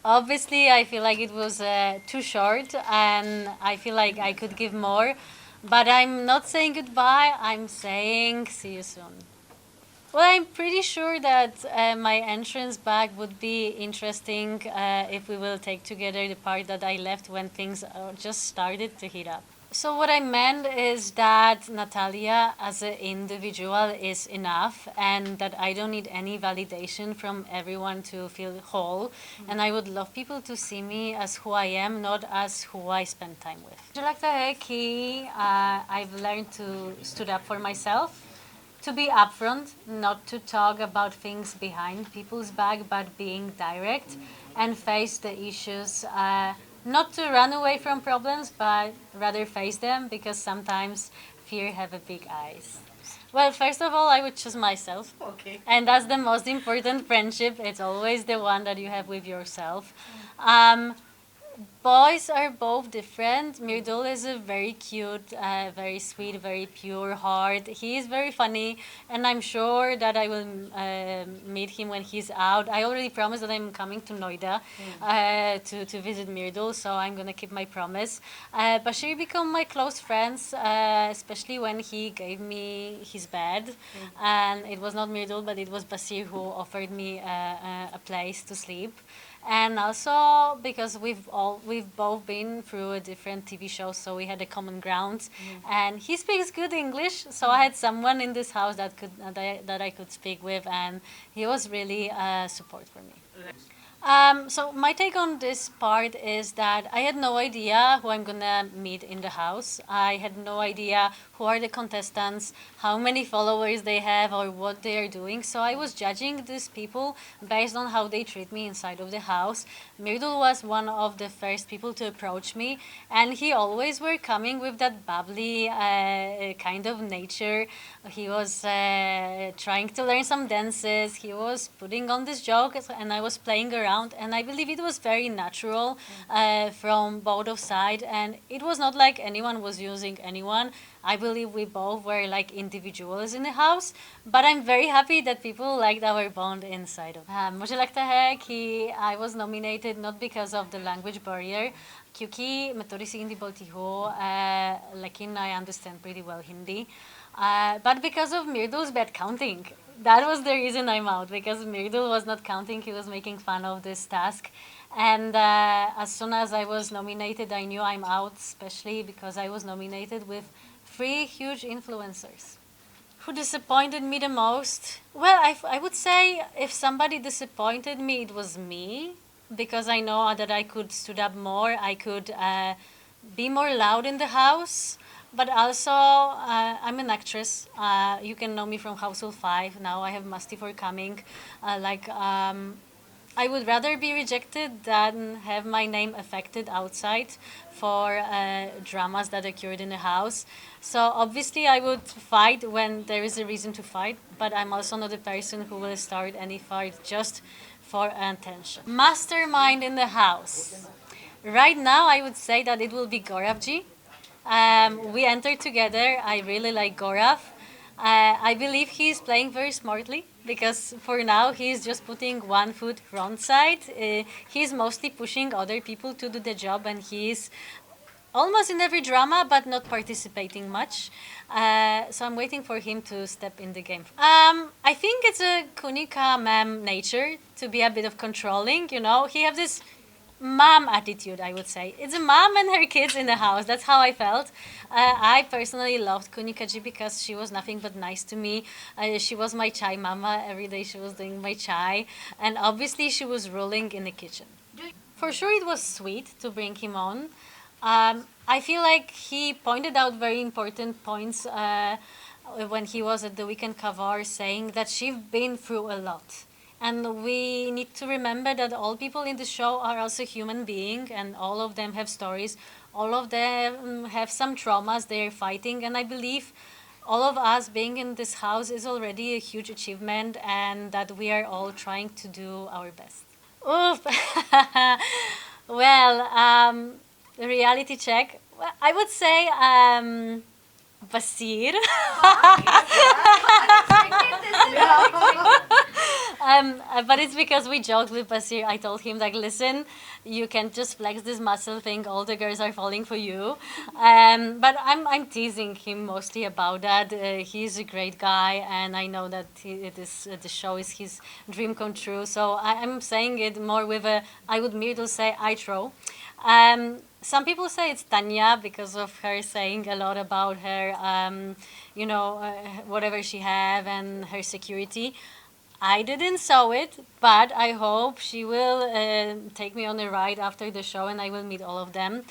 Obviously, I feel like it was too short, and I feel like I could give more. But I'm not saying goodbye, I'm saying see you soon. Well, I'm pretty sure that my entrance back would be interesting if we will take together the part that I left when things just started to heat up. So what I meant is that Natalia as an individual is enough and that I don't need any validation from everyone to feel whole. And I would love people to see me as who I am, not as who I spend time with. मुझे लगता है कि I've learned to stood up for myself, to be upfront, not to talk about things behind people's back, but being direct and face the issues. Not to run away from problems, but rather face them, because sometimes fear have a big eyes. Well, first of all, I would choose myself. Okay. And that's the most important friendship. It's always the one that you have with yourself. Boys are both different. Mirdul is a very cute, very sweet, very pure heart. He is very funny, and I'm sure that I will meet him when he's out. I already promised that I'm coming to Noida to visit Mirdul, so I'm gonna keep my promise. Bashir became my close friends, especially when he gave me his bed, and it was not Mirdul, but it was Basir who offered me a place to sleep. And also because we've both been through a different TV shows, so we had a common ground. And he speaks good English, so I had someone in this house that I could speak with, and he was really support for me. So my take on this part is that I had no idea who I'm gonna meet in the house. I had no idea who are the contestants, how many followers they have, or what they are doing. So I was judging these people based on how they treat me inside of the house. Mirdul was one of the first people to approach me, and he always were coming with that bubbly kind of nature. He was trying to learn some dances. He was putting on this joke, and I was playing around. And I believe it was very natural from both of sides, and it was not like anyone was using anyone. I believe we both were like individuals in the house, but I'm very happy that people liked our bond inside of. मुझे लगता है कि I was nominated not because of the language barrier, क्योंकि मैं थोड़ी सी हिंदी बोलती हूँ, लेकिन I understand pretty well Hindi, but because of Mirdul's bad counting. That was the reason I'm out, because Mirdul was not counting. He was making fun of this task. And as soon as I was nominated, I knew I'm out, especially because I was nominated with 3 huge influencers. Who disappointed me the most? Well, I would say if somebody disappointed me, it was me, because I know that I could stood up more. I could be more loud in the house. But also, I'm an actress. You can know me from Household 5. Now I have Masti for coming. I would rather be rejected than have my name affected outside for dramas that occurred in the house. So obviously I would fight when there is a reason to fight, but I'm also not a person who will start any fight just for attention. Mastermind in the house. Right now I would say that it will be Gauravji. We entered together. I really like Gaurav. I believe he's playing very smartly, because for now he's just putting one foot front side. He's mostly pushing other people to do the job, and he's almost in every drama but not participating much. So I'm waiting for him to step in the game. I think it's a Kunika ma'am nature to be a bit of controlling, you know. He has this mom attitude, I would say. It's a mom and her kids in the house. That's how I felt. I personally loved Kunikaji because she was nothing but nice to me. She was my chai mama. Every day she was doing my chai. And obviously she was ruling in the kitchen. For sure it was sweet to bring him on. I feel like he pointed out very important points when he was at the Weekend Cover, saying that she's been through a lot. And we need to remember that all people in the show are also human beings, and all of them have stories. All of them have some traumas they're fighting, and I believe all of us being in this house is already a huge achievement, and that we are all trying to do our best. Oof. Well, reality check. Well, I would say Basir. But it's because we joked with Basir. I told him, like, listen, you can't just flex this muscle thing. All the girls are falling for you. But I'm teasing him mostly about that. He's a great guy, and I know that the show is his dream come true. So I'm saying it more with a, I would merely say, I throw. Some people say it's Tanya because of her saying a lot about her, whatever she have and her security. I didn't saw it, but I hope she will take me on a ride after the show, and I will meet all of them.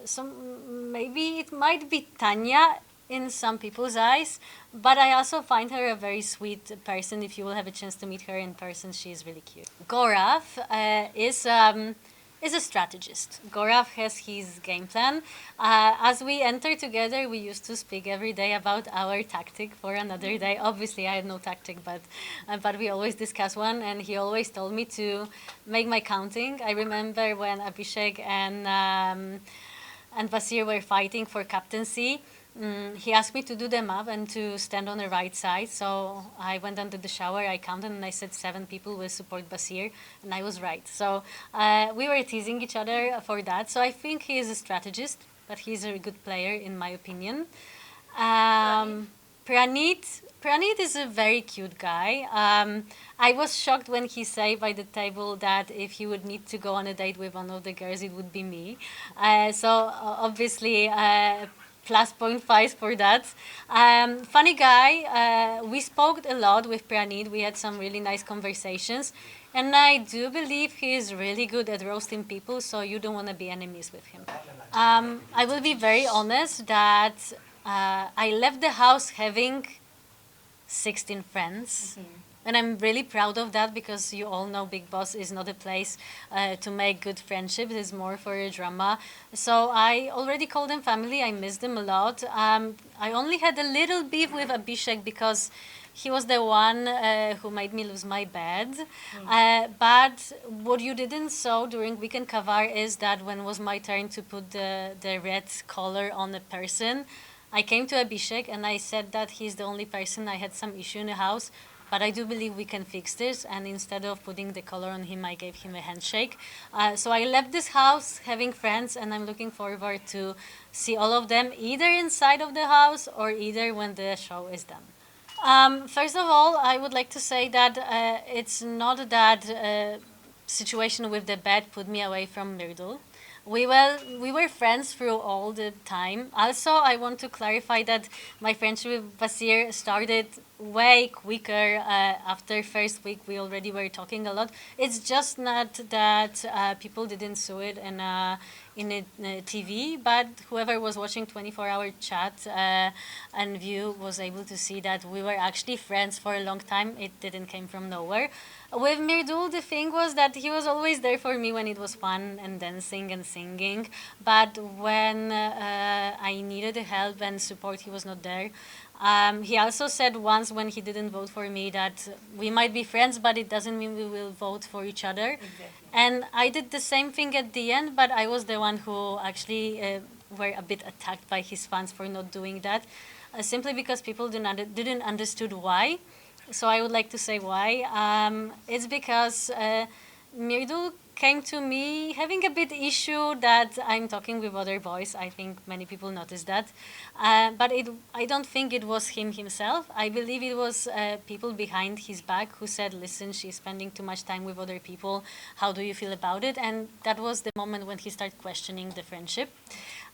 So maybe it might be Tanya in some people's eyes, but I also find her a very sweet person. If you will have a chance to meet her in person, she is really cute. Gaurav is a strategist. Gaurav has his game plan. As we enter together, we used to speak every day about our tactic for another day. Obviously, I had no tactic, but we always discuss one, and he always told me to make my counting. I remember when Abhishek and Basir were fighting for captaincy. He asked me to do them up and to stand on the right side. So I went under the shower, I counted, and I said 7 people will support Basir, and I was right. So we were teasing each other for that. So I think he is a strategist, but he's a good player in my opinion. Pranit is a very cute guy. I was shocked when he said by the table that if he would need to go on a date with one of the girls, it would be me. Obviously, plus 0.5 for that. Funny guy. We spoke a lot with Pranit. We had some really nice conversations. And I do believe he is really good at roasting people, so you don't want to be enemies with him. I will be very honest that I left the house having 16 friends. And I'm really proud of that because you all know Bigg Boss is not a place to make good friendships. It's more for a drama. So I already called them family. I miss them a lot. I only had a little beef with Abhishek because he was the one who made me lose my bed. But what you didn't saw during Weekend Kavar is that when it was my turn to put the red color on a person, I came to Abhishek and I said that he's the only person I had some issue in the house. But I do believe we can fix this. And instead of putting the color on him, I gave him a handshake. So I left this house having friends, and I'm looking forward to see all of them either inside of the house or either when the show is done. First of all, I would like to say that it's not that situation with the bed put me away from Myrdul. We were friends through all the time. Also, I want to clarify that my friendship with Basir started way quicker. After first week, we already were talking a lot. It's just not that people didn't see it in a TV, but whoever was watching 24-hour chat and view was able to see that we were actually friends for a long time. It didn't come from nowhere. With Myrdul, the thing was that he was always there for me when it was fun and dancing and singing. But when I needed help and support, he was not there. He also said once when he didn't vote for me that we might be friends, but it doesn't mean we will vote for each other. Exactly. And I did the same thing at the end, but I was the one who actually were a bit attacked by his fans for not doing that, simply because people didn't understood why. So I would like to say why. It's because Myrdul came to me having a bit issue that I'm talking with other boys. I think many people noticed that. But I don't think it was him himself. I believe it was people behind his back who said, listen, she's spending too much time with other people. How do you feel about it? And that was the moment when he started questioning the friendship.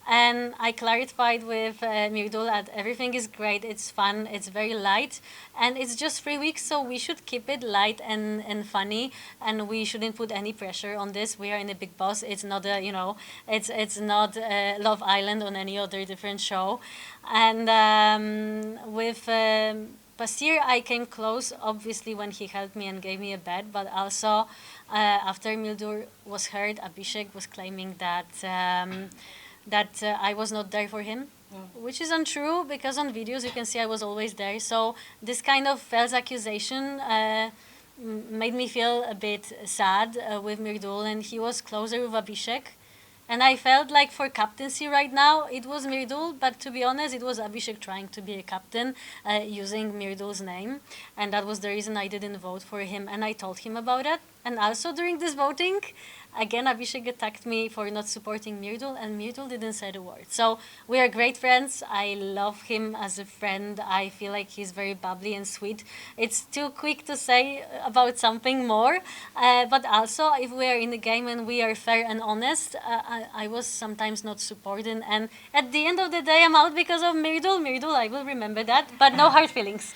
And I clarified with Myrdul that everything is great, it's fun, it's very light, and it's just 3 weeks, so we should keep it light and funny, and we shouldn't put any pressure on this. We are in a Bigg Boss. It's not it's not Love Island on any other different show. And with Basir, I came close, obviously, when he helped me and gave me a bed, but also after Myrdul was heard, Abhishek was claiming that I was not there for him, which is untrue because on videos you can see I was always there. So this kind of false accusation made me feel a bit sad with Myrdul, and he was closer with Abhishek. And I felt like for captaincy right now, it was Mirdul, but to be honest, it was Abhishek trying to be a captain using Mirdul's name. And that was the reason I didn't vote for him. And I told him about it. And also during this voting, again, Abhishek attacked me for not supporting Mirdul, and Mirdul didn't say a word. So we are great friends. I love him as a friend. I feel like he's very bubbly and sweet. It's too quick to say about something more, but also if we are in the game and we are fair and honest, I was sometimes not supporting, and at the end of the day, I'm out because of Mirdul. Mirdul, I will remember that, but no hard feelings.